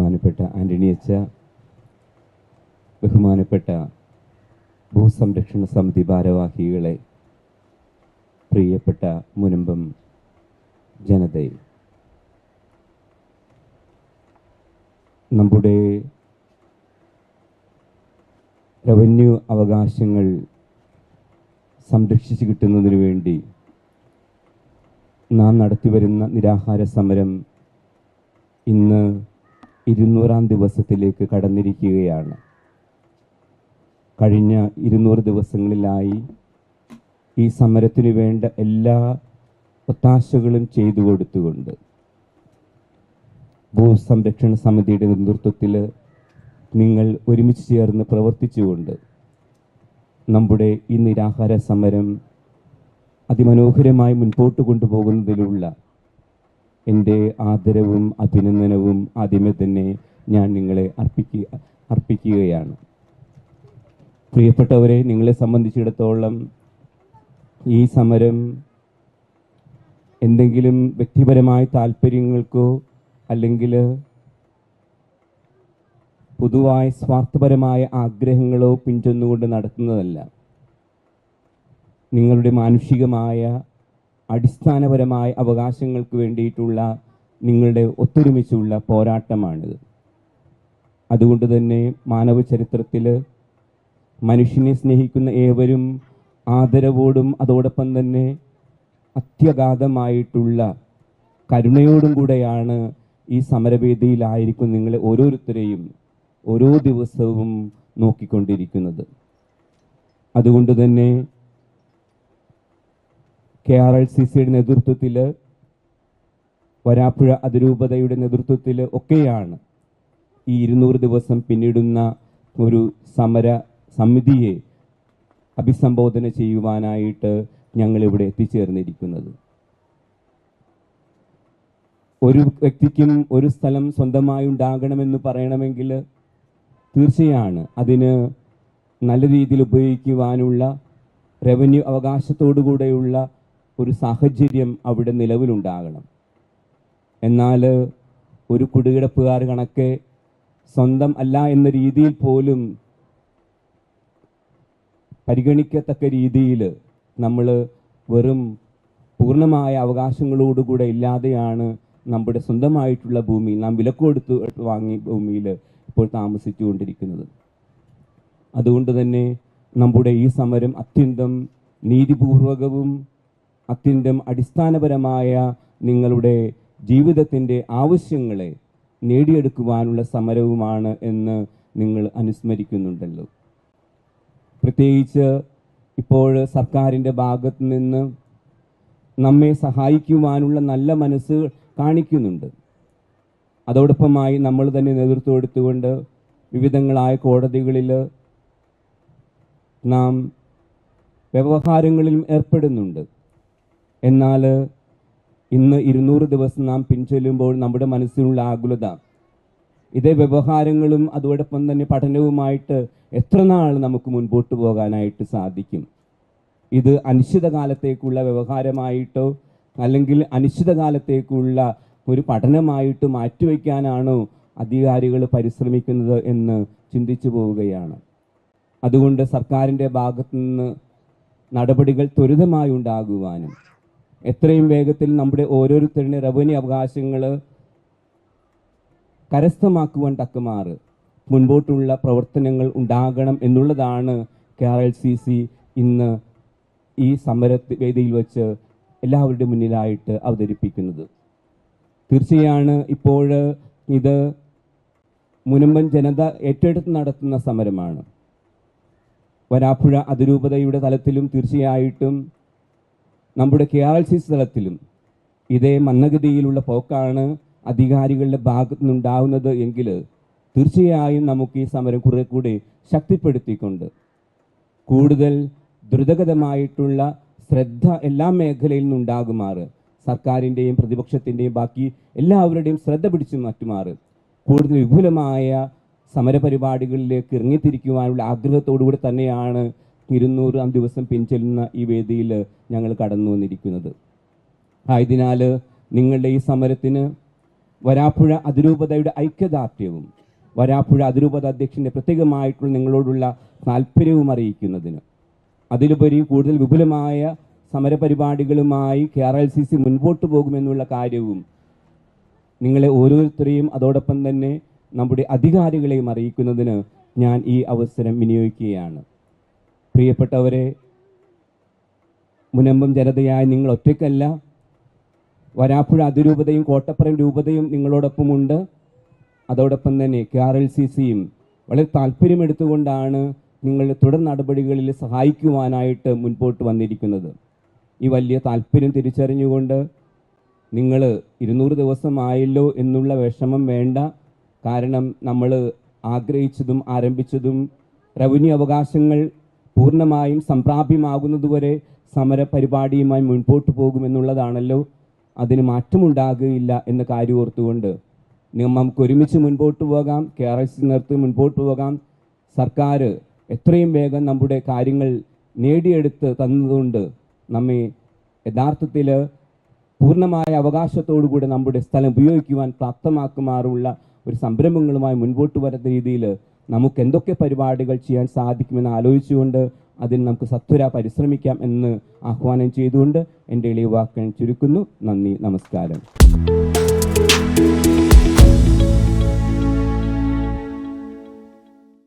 ബഹുമാനപ്പെട്ട ആൻ്റണി അച്ഛ, ബഹുമാനപ്പെട്ട ഭൂസംരക്ഷണ സമിതി ഭാരവാഹികളെ, പ്രിയപ്പെട്ട മുനമ്പം ജനതയെ, നമ്മുടെ റവന്യൂ അവകാശങ്ങൾ സംരക്ഷിച്ചു കിട്ടുന്നതിനു വേണ്ടി നാം നടത്തിവരുന്ന നിരാഹാര സമരം ഇന്ന് 200-ാം ദിവസത്തിലേക്ക് കടന്നിരിക്കുകയാണ്. കഴിഞ്ഞ 200 ദിവസങ്ങളിലായി ഈ സമരത്തിനു വേണ്ട എല്ലാ ഒത്താശകളും ചെയ്തു കൊടുത്തുകൊണ്ട് ഭൂസംരക്ഷണ സമിതിയുടെ നേതൃത്വത്തിൽ നിങ്ങൾ ഒരുമിച്ച് ചേർന്ന് പ്രവർത്തിച്ചുകൊണ്ട് നമ്മുടെ ഈ നിരാഹാര സമരം അതിമനോഹരമായി മുൻപോട്ട് കൊണ്ടുപോകുന്നതിലുള്ള എൻ്റെ ആദരവും അഭിനന്ദനവും ആദ്യമേ തന്നെ ഞാൻ നിങ്ങളെ അർപ്പിക്കുകയാണ്. പ്രിയപ്പെട്ടവരെ, നിങ്ങളെ സംബന്ധിച്ചിടത്തോളം ഈ സമരം എന്തെങ്കിലും വ്യക്തിപരമായ താല്പര്യങ്ങൾക്കോ അല്ലെങ്കിൽ പൊതുവായ സ്വാർത്ഥപരമായ ആഗ്രഹങ്ങളോ പിന്തുടർന്നുകൊണ്ട് നടത്തുന്നതല്ല. നിങ്ങളുടെ മാനുഷികമായ അടിസ്ഥാനപരമായ അവകാശങ്ങൾക്ക് വേണ്ടിയിട്ടുള്ള നിങ്ങളുടെ ഒത്തൊരുമിച്ചുള്ള പോരാട്ടമാണിത്. അതുകൊണ്ട് തന്നെ മാനവ ചരിത്രത്തിൽ മനുഷ്യനെ സ്നേഹിക്കുന്ന ഏവരും ആദരവോടും അതോടൊപ്പം തന്നെ അത്യഗാധമായിട്ടുള്ള കരുണയോടും കൂടെയാണ് ഈ സമരവേദിയിലായിരിക്കും നിങ്ങളെ ഓരോരുത്തരെയും ഓരോ ദിവസവും നോക്കിക്കൊണ്ടിരിക്കുന്നത്. അതുകൊണ്ട് തന്നെ KRLCCയുടെ നേതൃത്വത്തിൽ, വരാപ്പുഴ അതിരൂപതയുടെ നേതൃത്വത്തിൽ ഒക്കെയാണ് ഈ 200 ദിവസം പിന്നിടുന്ന ഒരു സമര സമിതിയെ അഭിസംബോധന ചെയ്യുവാനായിട്ട് ഞങ്ങളിവിടെ എത്തിച്ചേർന്നിരിക്കുന്നത്. ഒരു വ്യക്തിക്കും ഒരു സ്ഥലം സ്വന്തമായി ഉണ്ടാകണമെന്ന് പറയണമെങ്കിൽ തീർച്ചയാണ് അതിന് നല്ല രീതിയിൽ ഉപയോഗിക്കുവാനുള്ള റവന്യൂ അവകാശത്തോടുകൂടെയുള്ള ഒരു സാഹചര്യം അവിടെ നിലവിലുണ്ടാകണം. എന്നാൽ ഒരു കുടികിടപ്പുകാർ കണക്കെ സ്വന്തം അല്ല എന്ന രീതിയിൽ പോലും പരിഗണിക്കത്തക്ക രീതിയിൽ നമ്മൾ വെറും പൂർണ്ണമായ അവകാശങ്ങളോടുകൂടെ ഇല്ലാതെയാണ് നമ്മുടെ സ്വന്തമായിട്ടുള്ള ഭൂമി, നാം വിലക്കൊടുത്ത് വാങ്ങിയ ഭൂമിയിൽ ഇപ്പോൾ താമസിച്ചുകൊണ്ടിരിക്കുന്നത്. അതുകൊണ്ട് തന്നെ നമ്മുടെ ഈ സമരം അത്യന്തം നീതിപൂർവകവും അത്യന്തം അടിസ്ഥാനപരമായ നിങ്ങളുടെ ജീവിതത്തിൻ്റെ ആവശ്യങ്ങളെ നേടിയെടുക്കുവാനുള്ള സമരവുമാണ് എന്ന് നിങ്ങൾ അനുസ്മരിക്കുന്നുണ്ടല്ലോ. പ്രത്യേകിച്ച് ഇപ്പോൾ സർക്കാരിൻ്റെ ഭാഗത്ത് നിന്ന് നമ്മെ സഹായിക്കുവാനുള്ള നല്ല മനസ്സ് കാണിക്കുന്നുണ്ട്. അതോടൊപ്പമായി നമ്മൾ തന്നെ നേതൃത്വം എടുത്തുകൊണ്ട് വിവിധങ്ങളായ കോടതികളിൽ നാം വ്യവഹാരങ്ങളിലും ഏർപ്പെടുന്നുണ്ട്. എന്നാൽ ഇന്ന് 200 ദിവസം നാം പിൻചൊല്ലുമ്പോൾ നമ്മുടെ മനസ്സിലുള്ള ആകുലത, ഇതേ വ്യവഹാരങ്ങളും അതോടൊപ്പം തന്നെ പഠനവുമായിട്ട് എത്ര നാൾ നമുക്ക് മുൻപോട്ട് പോകാനായിട്ട് സാധിക്കും? ഇത് അനിശ്ചിതകാലത്തേക്കുള്ള വ്യവഹാരമായിട്ടോ അല്ലെങ്കിൽ അനിശ്ചിതകാലത്തേക്കുള്ള ഒരു പഠനമായിട്ട് മാറ്റിവെക്കാനാണോ അധികാരികൾ പരിശ്രമിക്കുന്നത് എന്ന് ചിന്തിച്ചു പോവുകയാണ്. അതുകൊണ്ട് സർക്കാരിൻ്റെ ഭാഗത്തു നിന്ന് നടപടികൾ ത്വരിതമായി ഉണ്ടാകുവാനും എത്രയും വേഗത്തിൽ നമ്മുടെ ഓരോരുത്തരുടെ റവന്യൂ അവകാശങ്ങൾ കരസ്ഥമാക്കുവാൻ തക്കമാറ് മുൻപോട്ടുള്ള പ്രവർത്തനങ്ങൾ ഉണ്ടാകണം എന്നുള്ളതാണ് KRLCC ഇന്ന് ഈ സമരവേദിയിൽ വെച്ച് എല്ലാവരുടെ മുന്നിലായിട്ട് അവതരിപ്പിക്കുന്നത്. തീർച്ചയാണ് ഇപ്പോൾ ഇത് മുനമ്പൻ ജനത ഏറ്റെടുത്ത് നടത്തുന്ന സമരമാണ്. വരാപ്പുഴ അതിരൂപതയുടെ തലത്തിലും തീർച്ചയായിട്ടും നമ്മുടെ KRLCC തലത്തിലും ഇതേ മന്ദഗതിയിലുള്ള പോക്കാണ് അധികാരികളുടെ ഭാഗത്തു നിന്നുണ്ടാകുന്നത് എങ്കിൽ തീർച്ചയായും നമുക്ക് ഈ സമരം കുറെ കൂടി ശക്തിപ്പെടുത്തിക്കൊണ്ട് കൂടുതൽ ദ്രുതഗതമായിട്ടുള്ള ശ്രദ്ധ എല്ലാ മേഖലയിൽ നിന്നുണ്ടാകുമാറ് സർക്കാരിൻ്റെയും പ്രതിപക്ഷത്തിൻ്റെയും ബാക്കി എല്ലാവരുടെയും ശ്രദ്ധ പിടിച്ചു മാറ്റുമാറ് കൂടുതൽ വിപുലമായ സമരപരിപാടികളിലേക്ക് ഇറങ്ങിത്തിരിക്കുവാനുള്ള ആഗ്രഹത്തോടുകൂടി തന്നെയാണ് 200-ാം ദിവസം പിൻചെല്ലുന്ന ഈ വേദിയിൽ ഞങ്ങൾ കടന്നു വന്നിരിക്കുന്നത്. ആയതിനാൽ നിങ്ങളുടെ ഈ സമരത്തിന് വരാപ്പുഴ അതിരൂപതയുടെ ഐക്യദാർഢ്യവും വരാപ്പുഴ അതിരൂപത അധ്യക്ഷൻ്റെ പ്രത്യേകമായിട്ടുള്ള നിങ്ങളോടുള്ള താല്പര്യവും അറിയിക്കുന്നതിന്, അതിലുപരി കൂടുതൽ വിപുലമായ സമരപരിപാടികളുമായി KRLCC മുൻപോട്ട് പോകുമെന്നുള്ള കാര്യവും നിങ്ങളെ ഓരോരുത്തരെയും അതോടൊപ്പം തന്നെ നമ്മുടെ അധികാരികളെയും അറിയിക്കുന്നതിന് ഞാൻ ഈ അവസരം വിനിയോഗിക്കുകയാണ്. പ്രിയപ്പെട്ടവരെ, മുനമ്പം ജനതയായ നിങ്ങൾ ഒറ്റയ്ക്കല്ല. വരാപ്പുഴ അതിരൂപതയും കോട്ടപ്പുറം രൂപതയും നിങ്ങളോടൊപ്പമുണ്ട്. അതോടൊപ്പം തന്നെ KRLCCയും വളരെ താല്പര്യമെടുത്തുകൊണ്ടാണ് നിങ്ങളുടെ തുടർ നടപടികളിൽ സഹായിക്കുവാനായിട്ട് മുൻപോട്ട് വന്നിരിക്കുന്നത്. ഈ വലിയ താല്പര്യം തിരിച്ചറിഞ്ഞുകൊണ്ട് നിങ്ങൾ 200 ദിവസമായല്ലോ എന്നുള്ള വിഷമം വേണ്ട. കാരണം നമ്മൾ ആഗ്രഹിച്ചതും ആരംഭിച്ചതും റവന്യൂ അവകാശങ്ങൾ പൂർണ്ണമായും സംപ്രാപ്യമാകുന്നതുവരെ സമര പരിപാടിയുമായി മുൻപോട്ട് പോകുമെന്നുള്ളതാണല്ലോ. അതിന് മാറ്റമുണ്ടാകുകയില്ല എന്ന കാര്യം ഓർത്തുകൊണ്ട് നമുക്ക് ഒരുമിച്ച് മുൻപോട്ട് പോകാം. KRLCC നേതൃത്വം മുൻപോട്ട് പോകാം. സർക്കാർ എത്രയും വേഗം നമ്മുടെ കാര്യങ്ങൾ നേടിയെടുത്ത് തന്നതുകൊണ്ട് നമ്മെ യഥാർത്ഥത്തിൽ പൂർണ്ണമായ അവകാശത്തോടുകൂടി നമ്മുടെ സ്ഥലം ഉപയോഗിക്കുവാൻ പ്രാപ്തമാക്കുമാറുള്ള ഒരു സംരംഭങ്ങളുമായി മുൻപോട്ട് വരുന്ന രീതിയിൽ നമുക്ക് എന്തൊക്കെ പരിപാടികൾ ചെയ്യാൻ സാധിക്കുമെന്ന് ആലോചിച്ചുകൊണ്ട് അതിന് നമുക്ക് സത്വര പരിശ്രമിക്കാം എന്ന് ആഹ്വാനം ചെയ്തുകൊണ്ട് എൻ്റെ എളിയ വാക്കുകൾ ചുരുക്കുന്നു. നന്ദി, നമസ്കാരം.